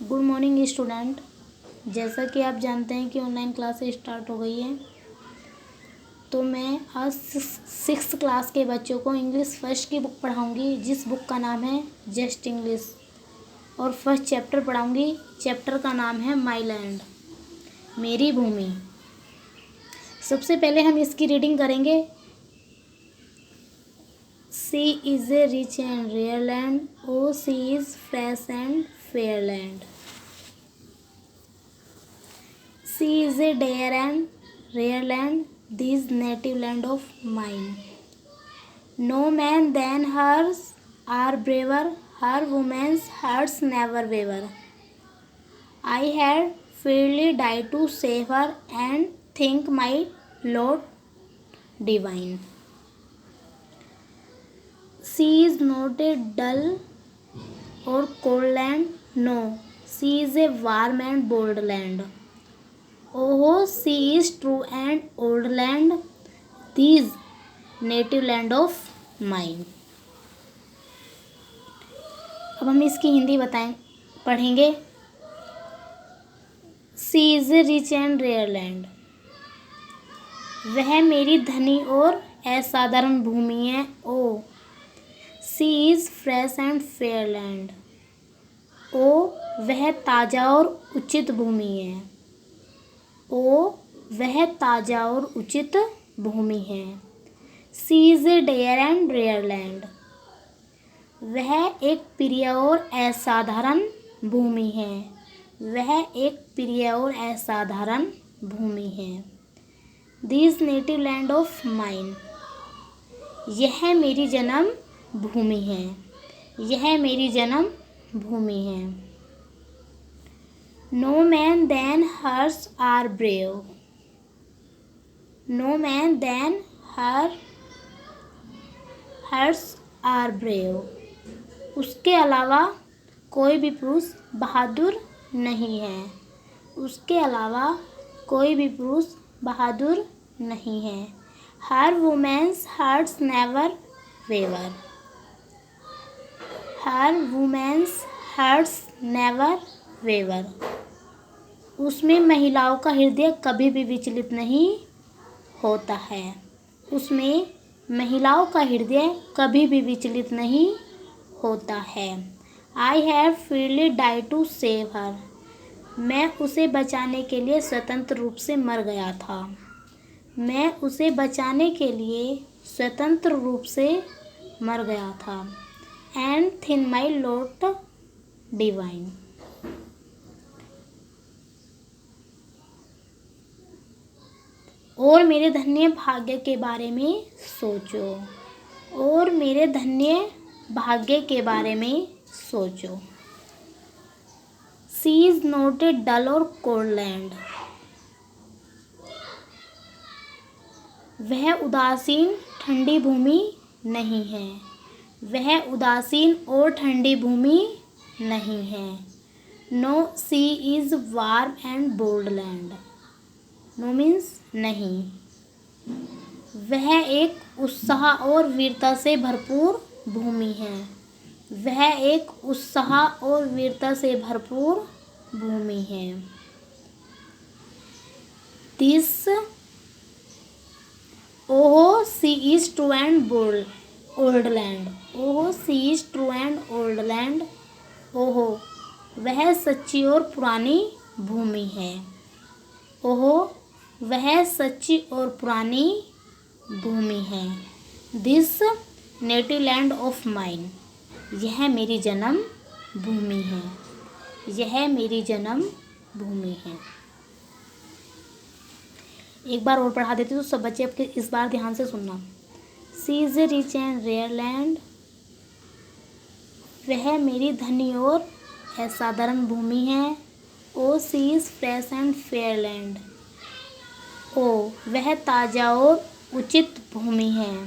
Good morning student. जैसा कि आप जानते हैं कि ऑनलाइन क्लासेस स्टार्ट हो गई हैं, तो मैं आज 6th क्लास के बच्चों को इंग्लिश फर्स्ट की बुक पढ़ाऊंगी, जिस बुक का नाम है जस्ट इंग्लिश, और फर्स्ट चैप्टर पढ़ाऊंगी। चैप्टर का नाम है माई लैंड, मेरी भूमि। सबसे पहले हम इसकी रीडिंग करेंगे। Sea is a rich and rare land, O sea is fresh and fair land. Sea is a dear and rare land, this native land of mine. No man than hers are braver, her woman's hearts never waver. I had fairly died to save her and think my Lord divine. Sea is not a dull or cold land, no, sea is a warm and bold land. Oh, sea is true and old land, this native land of mine. अब हम इसकी हिंदी पढ़ेंगे। Sea is a rich and rare land, वह मेरी धनी और असाधारण भूमि है। O sea is fresh and fair land, ओ वह ताज़ा और उचित भूमि है। ओ वह ताज़ा और उचित भूमि है। Sea is a dear and rare land, वह एक प्रिय और असाधारण भूमि है। वह एक प्रिय और असाधारण भूमि है। This native land of mine, यह मेरी जन्म भूमि है। यह मेरी जन्म भूमि है। No man than hers are brave, no man than hers are brave. उसके अलावा कोई भी पुरुष बहादुर नहीं है। उसके अलावा कोई भी पुरुष बहादुर नहीं है। Her woman's hearts never waver. Her woman's hearts never waver. उसमें महिलाओं का हृदय कभी भी विचलित नहीं होता है। उसमें महिलाओं का हृदय कभी भी विचलित नहीं होता है। I have freely died to save her, मैं उसे बचाने के लिए स्वतंत्र रूप से मर गया था। मैं उसे बचाने के लिए स्वतंत्र रूप से मर गया था। And thin my lord divine, और मेरे धन्य भाग्य के बारे में सोचो। और मेरे धन्य भाग्य के बारे में सोचो। सी इज़ नॉट ए डल और कोल्ड लैंड, वह उदासीन ठंडी भूमि नहीं है। वह उदासीन और ठंडी भूमि नहीं है। No sea is warm and bold land, no means नहीं, वह एक उत्साह और वीरता से भरपूर भूमि है। वह एक उत्साह और वीरता से भरपूर भूमि है। This oh sea is true and bold old land, oh sea is true and old land, ओहो वह सच्ची और पुरानी भूमि है। ओहो वह सच्ची और पुरानी भूमि है। This native land of mine, यह मेरी जन्म भूमि है। यह मेरी जन्म भूमि है। एक बार और पढ़ा देती हूँ, तो सब बच्चे आपके इस बार ध्यान से सुनना। Sea is a rich and rare land, वह मेरी धनी और असाधारण भूमि है। O sea is fresh and fair land, ओ वह ताज़ा और उचित भूमि है।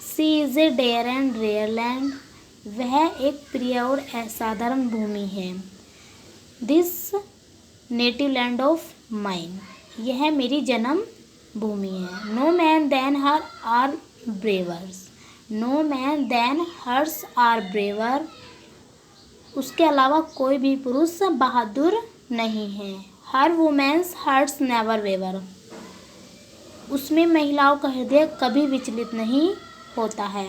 Sea is a dear and rare land, वह एक प्रिय और असाधारण भूमि है। This native land of mine, यह मेरी जन्म भूमि है। No man than her are bravers, no man than hers are braver, उसके अलावा कोई भी पुरुष बहादुर नहीं है। हर वुमेन्स हार्ट्स नेवर वेवर, उसमें महिलाओं का हृदय कभी विचलित नहीं होता है।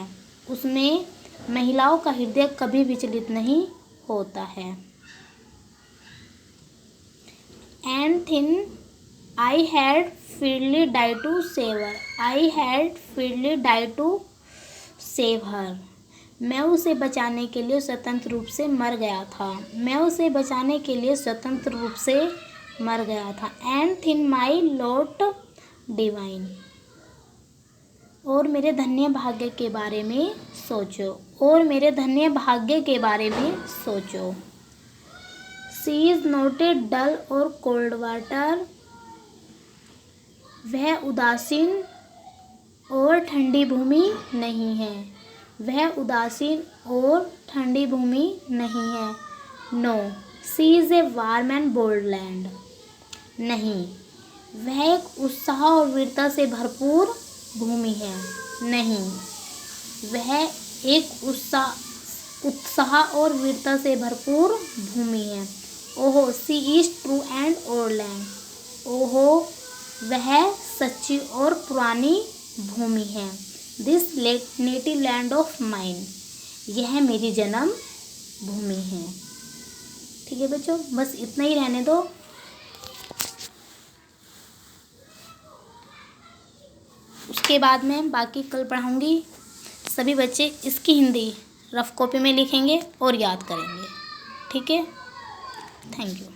उसमें महिलाओं का हृदय कभी विचलित नहीं होता है। And then I had gladly die to save her, I had gladly die to save her, मैं उसे बचाने के लिए स्वतंत्र रूप से मर गया था। मैं उसे बचाने के लिए स्वतंत्र रूप से मर गया था। And thin my lot divine, और मेरे धन्य भाग्य के बारे में सोचो, और मेरे धन्य भाग्य के बारे में सोचो। शी इज़ नॉट ए डल और कोल्ड वाटर, वह उदासीन और ठंडी भूमि नहीं है। वह उदासीन और ठंडी भूमि नहीं है। No, she is a warm and bold land, नहीं, वह एक उत्साह और वीरता से भरपूर भूमि है। नहीं, वह एक उत्साह और वीरता से भरपूर भूमि है। ओहो, she is true and old land, ओहो, वह सच्ची और पुरानी भूमि है। This native land of mine, यह मेरी जन्म भूमि है। ठीक है बच्चों, बस इतना ही रहने दो। उसके बाद में बाकी कल पढ़ाऊँगी। सभी बच्चे इसकी हिंदी रफ कॉपी में लिखेंगे और याद करेंगे। ठीक है, थैंक यू।